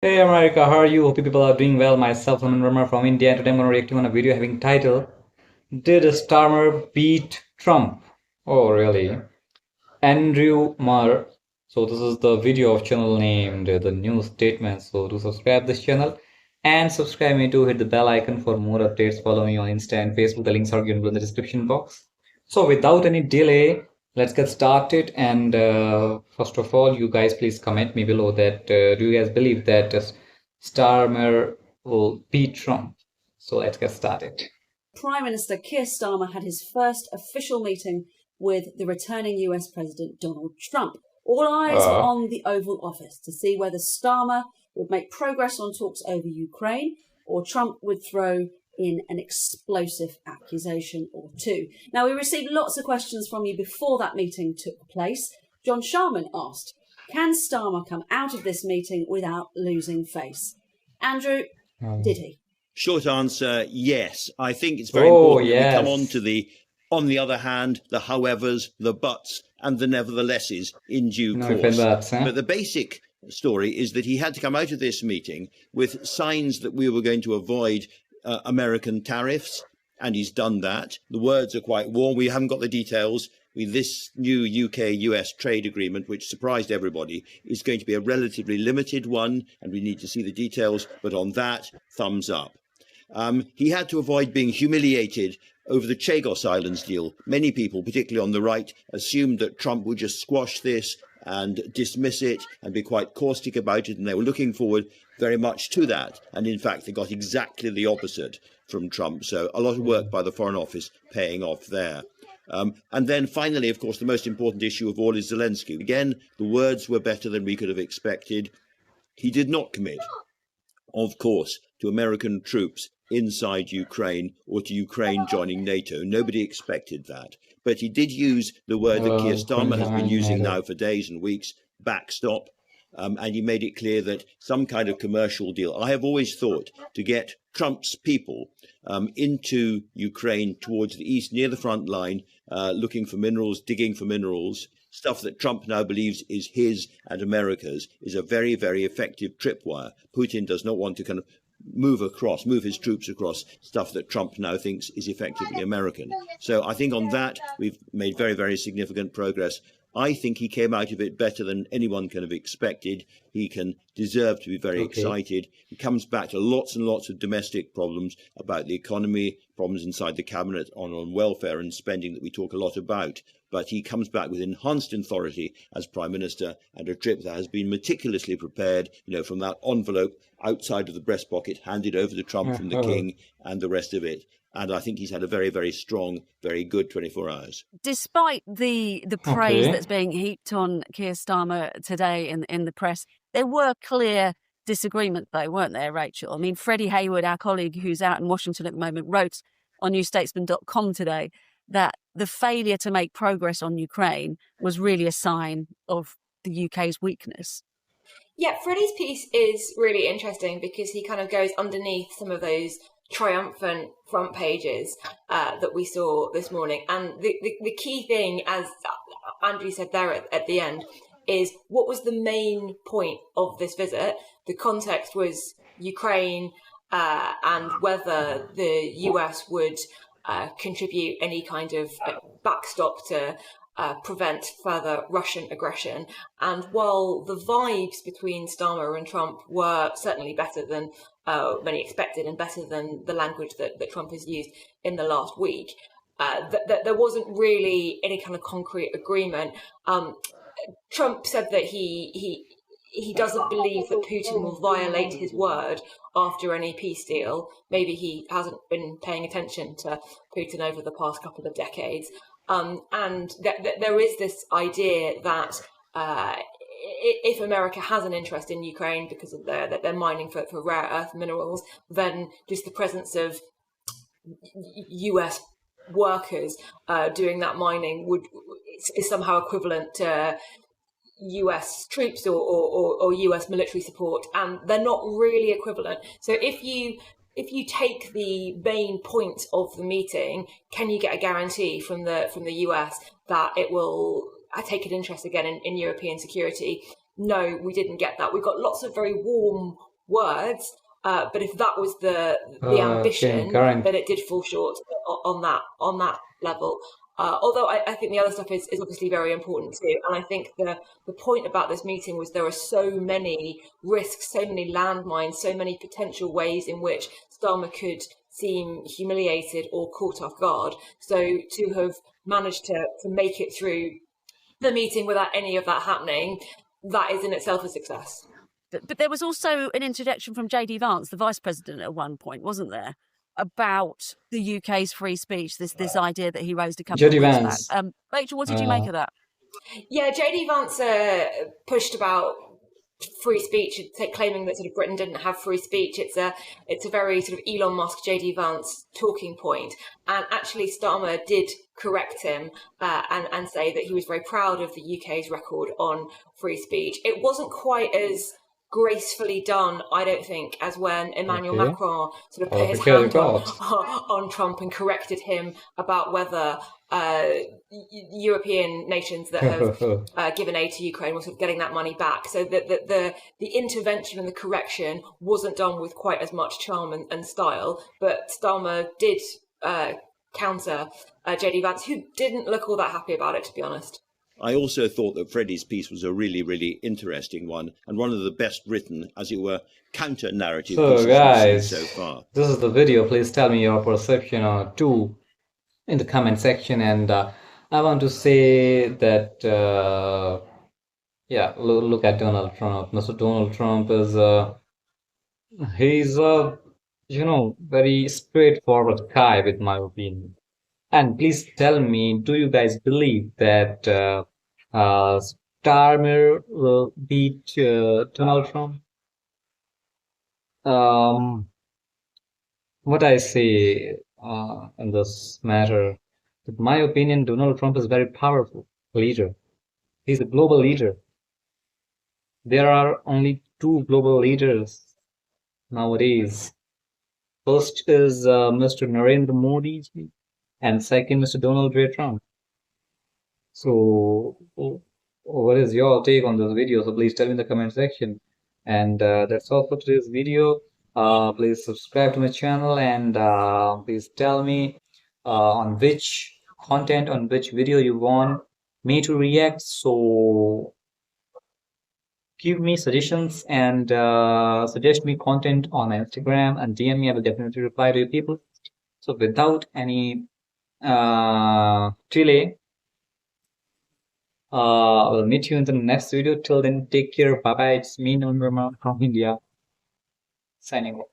Hey America, how are you? Hope you people are doing well. Myself, I'm Marr from India, and today I'm going to react on a video having title Did Starmer Beat Trump? Oh, really? Andrew Marr. So this is the video of channel named The New Statement. So to subscribe this channel and subscribe me to hit the bell icon for more updates. Follow me on Insta and Facebook. The links are given in the description box. So without any delay, let's get started. And first of all, you guys please comment me below that do you guys believe that Starmer will beat Trump? So let's get started. Prime Minister Keir Starmer had his first official meeting with the returning US President Donald Trump. All eyes were on the Oval Office to see whether Starmer would make progress on talks over Ukraine or Trump would throw in an explosive accusation or two. Now, we received lots of questions from you before that meeting took place. John Sharman asked, can Starmer come out of this meeting without losing face? Andrew, did he? Short answer, yes. I think it's very important that we come on the other hand, the howevers, the buts, and the neverthelesses in due course. But the basic story is that he had to come out of this meeting with signs that we were going to avoid American tariffs, and he's done that. The words are quite warm. We haven't got the details. This new UK-US trade agreement, which surprised everybody, is going to be a relatively limited one, and we need to see the details. But on that, thumbs up. He had to avoid being humiliated over the Chagos Islands deal. Many people, particularly on the right, assumed that Trump would just squash this and dismiss it and be quite caustic about it, and they were looking forward very much to that. And in fact, they got exactly the opposite from Trump. So a lot of work by the Foreign Office paying off there. And then finally, of course, the most important issue of all is Zelensky. Again, the words were better than we could have expected. He did not commit, of course, to American troops inside Ukraine or to Ukraine joining NATO. Nobody expected that. But he did use the word that Keir Starmer has been using now for days and weeks, backstop. And he made it clear that some kind of commercial deal. I have always thought to get Trump's people into Ukraine towards the east, near the front line, looking for minerals, digging for minerals, stuff that Trump now believes is his and America's, is a very, very effective tripwire. Putin does not want to kind of move his troops across stuff that Trump now thinks is effectively American. So I think on that, we've made very, very significant progress. I think he came out of it better than anyone can have expected. He can deserve to be very excited. He comes back to lots and lots of domestic problems about the economy, problems inside the cabinet on welfare and spending that we talk a lot about. But he comes back with enhanced authority as Prime Minister and a trip that has been meticulously prepared, from that envelope outside of the breast pocket, handed over to Trump from the King and the rest of it. And I think he's had a very, very strong, very good 24 hours. Despite the praise that's being heaped on Keir Starmer today in the press, there were clear disagreements, though, weren't there, Rachel? I mean, Freddie Hayward, our colleague who's out in Washington at the moment, wrote on newstatesman.com today that the failure to make progress on Ukraine was really a sign of the UK's weakness. Yeah, Freddie's piece is really interesting because he kind of goes underneath some of those triumphant front pages that we saw this morning. And the key thing, as Andrew said there at the end, is what was the main point of this visit? The context was Ukraine and whether the US would contribute any kind of backstop to prevent further Russian aggression. And while the vibes between Starmer and Trump were certainly better than many expected and better than the language that Trump has used in the last week, there wasn't really any kind of concrete agreement. Trump said that he doesn't believe that Putin will violate his word after any peace deal. Maybe he hasn't been paying attention to Putin over the past couple of decades. And there is this idea that if America has an interest in Ukraine because of they're mining for rare earth minerals, then just the presence of US workers doing that mining is somehow equivalent to US troops or US military support, and they're not really equivalent. So if you take the main point of the meeting, can you get a guarantee from the US that it will take an interest again in European security? No, we didn't get that. We got lots of very warm words. But if that was the ambition, then it did fall short on that level. Although I think the other stuff is obviously very important too. And I think the point about this meeting was there are so many risks, so many landmines, so many potential ways in which Starmer could seem humiliated or caught off guard. So to have managed to make it through the meeting without any of that happening, that is in itself a success. But there was also an interjection from J.D. Vance, the Vice President, at one point, wasn't there, about the UK's free speech, this idea that he raised a couple of weeks back. Rachel, what did you make of that? Yeah, J.D. Vance pushed about free speech, claiming that sort of Britain didn't have free speech. It's a very sort of Elon Musk, J.D. Vance talking point. And actually Starmer did correct him and say that he was very proud of the UK's record on free speech. It wasn't quite as gracefully done, I don't think, as when Emmanuel Macron sort of put his hand on Trump and corrected him about whether European nations that have given aid to Ukraine were sort of getting that money back. So the intervention and the correction wasn't done with quite as much charm and style, but Starmer did counter J.D. Vance, who didn't look all that happy about it, to be honest. I also thought that Freddie's piece was a really, really interesting one, and one of the best written, as it were, counter-narrative pieces we've seen so far. This is the video. Please tell me your perception too in the comment section. And I want to say that, yeah, look at Donald Trump. Mr. Donald Trump is, he's a, very straightforward guy, with my opinion. And please tell me, do you guys believe that Starmer will beat Donald Trump? What I say in this matter, in my opinion, Donald Trump is a very powerful leader. He's a global leader. There are only two global leaders nowadays. First is Mr. Narendra Modi, and second, Mr. Donald J. Trump. So, what is your take on this video? So please tell me in the comment section. And that's all for today's video. Please subscribe to my channel, and please tell me on which video you want me to react. So give me suggestions and suggest me content on Instagram and DM me. I will definitely reply to you people. So without any delay, I will meet you in the next video. Till then, take care. Bye bye. It's me, Marr from India, signing off.